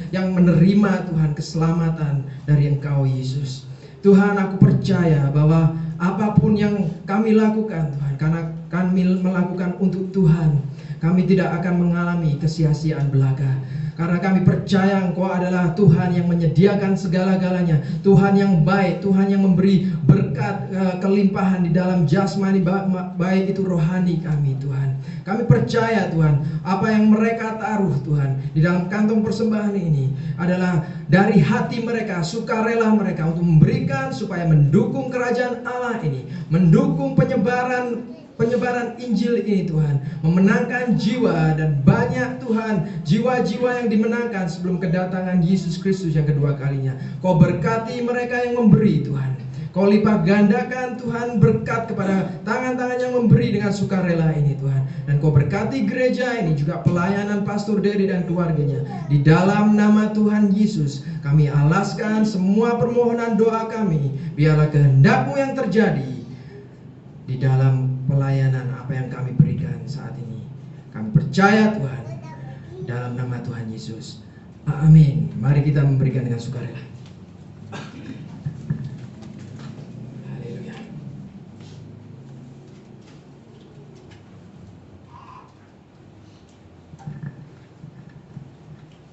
yang menerima Tuhan keselamatan dari Engkau Yesus. Tuhan, aku percaya bahwa apapun yang kami lakukan Tuhan, karena kami melakukan untuk Tuhan, kami tidak akan mengalami kesia-siaan belaka. Karena kami percaya Engkau adalah Tuhan yang menyediakan segala-galanya, Tuhan yang baik, Tuhan yang memberi berkat kelimpahan di dalam jasmani, baik itu rohani kami Tuhan. Kami percaya Tuhan, apa yang mereka taruh Tuhan di dalam kantong persembahan ini adalah dari hati mereka, sukarela mereka untuk memberikan supaya mendukung kerajaan Allah ini, mendukung penyebaran Injil ini Tuhan, memenangkan jiwa, dan banyak Tuhan jiwa-jiwa yang dimenangkan sebelum kedatangan Yesus Kristus yang kedua kalinya. Kau berkati mereka yang memberi Tuhan. Kau lipat gandakan Tuhan berkat kepada tangan-tangan yang memberi dengan sukarela ini Tuhan. Dan Kau berkati gereja ini, juga pelayanan Pastor Dery dan keluarganya. Di dalam nama Tuhan Yesus kami alaskan semua permohonan doa kami. Biarlah kehendak-Mu yang terjadi di dalam pelayanan apa yang kami berikan saat ini. Kami percaya Tuhan, dalam nama Tuhan Yesus. Amin. Mari kita memberikan dengan sukarela. Haleluya.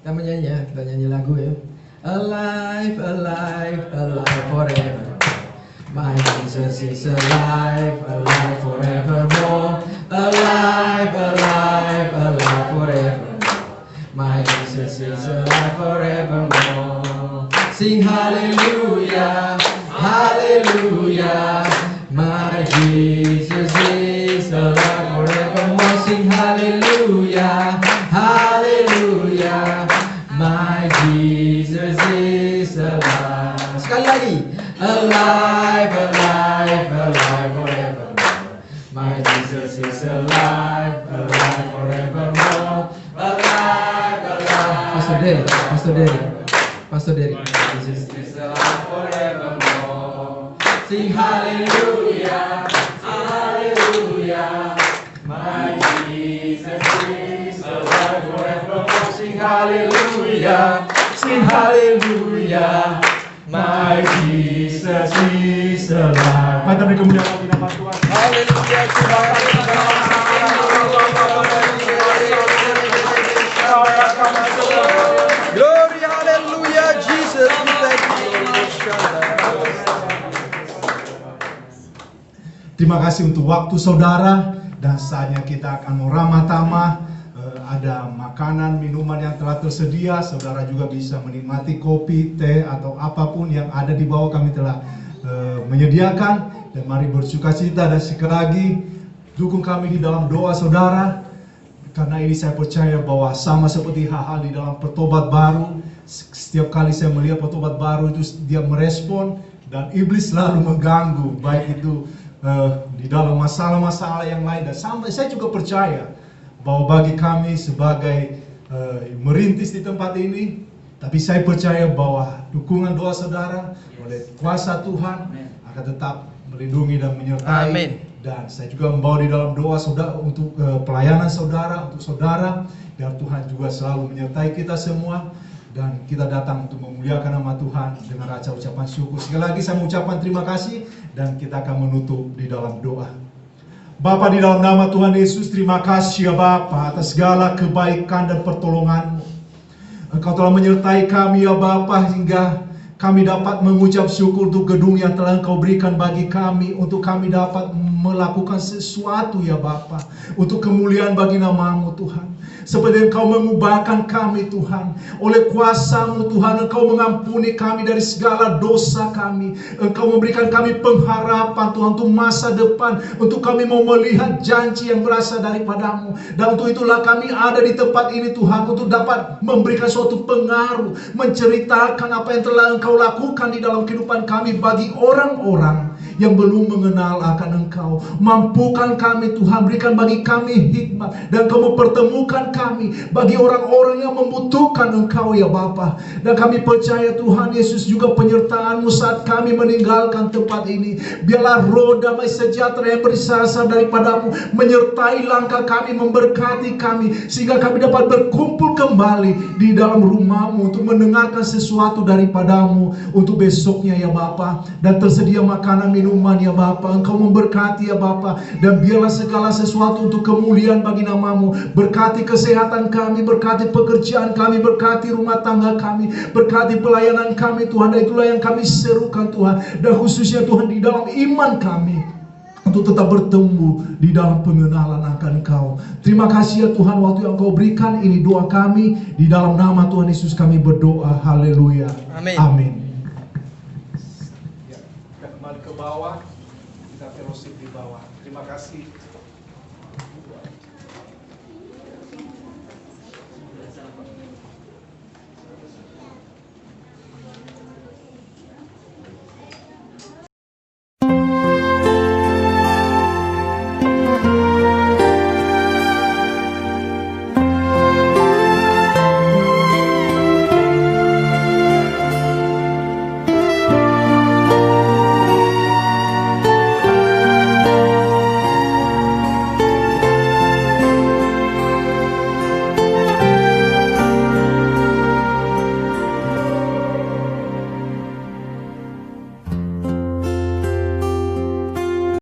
Kita menyanyi ya, kita nyanyi lagu ya. alive, alive, alive forever. My Jesus is alive, alive forevermore. Alive, alive, alive forever. My Jesus is alive forevermore. Sing hallelujah, hallelujah. My Jesus is alive forevermore. Sing hallelujah, hallelujah. My Jesus is alive. Sekali lagi. Alive, alive, alive forevermore. My Jesus is alive, alive forevermore. Alive, alive. Pastor Derry. Jesus is alive forevermore. Sing hallelujah, hallelujah. My Jesus is alive forevermore. Sing hallelujah, sing hallelujah. My Jesus is alive. Mari kita beri kemuliaan bagi nama Tuhan. Haleluya Tuhan. Glory, hallelujah, Jesus. We thank you. Terima kasih untuk waktu saudara, dan saatnya kita akan meramah-tamah. Ada makanan, minuman yang telah tersedia. Saudara juga bisa menikmati kopi, teh, atau apapun yang ada di bawah kami telah menyediakan. Dan mari bersukacita, dan sekali lagi dukung kami di dalam doa saudara. Karena ini saya percaya bahwa sama seperti hal-hal di dalam pertobat baru, setiap kali saya melihat pertobat baru itu dia merespon, dan iblis selalu mengganggu, baik itu di dalam masalah-masalah yang lain. Dan sampai saya juga percaya bahwa bagi kami sebagai merintis di tempat ini, tapi saya percaya bahwa dukungan doa saudara oleh kuasa Tuhan akan tetap melindungi dan menyertai. Amin. Dan saya juga membawa di dalam doa saudara untuk pelayanan saudara, untuk saudara, biar Tuhan juga selalu menyertai kita semua. Dan kita datang untuk memuliakan nama Tuhan dengan raca ucapan syukur. Sekali lagi saya mengucapkan terima kasih, dan kita akan menutup di dalam doa. Bapa, di dalam nama Tuhan Yesus, terima kasih ya Bapa atas segala kebaikan dan pertolongan-Mu. Engkau telah menyertai kami ya Bapa, hingga kami dapat mengucap syukur untuk gedung yang telah Engkau berikan bagi kami, untuk kami dapat melakukan sesuatu ya Bapa, untuk kemuliaan bagi nama-Mu Tuhan. Seperti Engkau mengubahkan kami Tuhan, oleh kuasa-Mu Tuhan, Engkau mengampuni kami dari segala dosa kami. Engkau memberikan kami pengharapan Tuhan untuk masa depan, untuk kami mau melihat janji yang berasal daripada-Mu. Dan untuk itulah kami ada di tempat ini Tuhan, untuk dapat memberikan suatu pengaruh, menceritakan apa yang telah Engkau lakukan di dalam kehidupan kami bagi orang-orang yang belum mengenal akan Engkau. Mampukan kami Tuhan, berikan bagi kami hikmat, dan Engkau mempertemukan kami bagi orang-orang yang membutuhkan Engkau ya Bapa. Dan kami percaya Tuhan Yesus juga penyertaan-Mu saat kami meninggalkan tempat ini. Biarlah roh damai sejahtera yang bersasar daripada-Mu menyertai langkah kami, memberkati kami, sehingga kami dapat berkumpul kembali di dalam rumah-Mu untuk mendengarkan sesuatu daripada-Mu untuk besoknya ya Bapa. Dan tersedia makanan minuman ya Bapa. Engkau memberkati ya Bapa, dan biarlah segala sesuatu untuk kemuliaan bagi nama-Mu. Berkati kesehatan kami, berkati pekerjaan kami, berkati rumah tangga kami, berkati pelayanan kami Tuhan. Dan itulah yang kami serukan Tuhan, dan khususnya Tuhan di dalam iman kami, untuk tetap bertumbuh di dalam pengenalan akan Engkau. Terima kasih ya Tuhan, waktu yang Engkau berikan. Ini doa kami, di dalam nama Tuhan Yesus kami berdoa. Haleluya. Amin. Amin. Kita kembali ke bawah, kita fellowship di bawah. Terima kasih.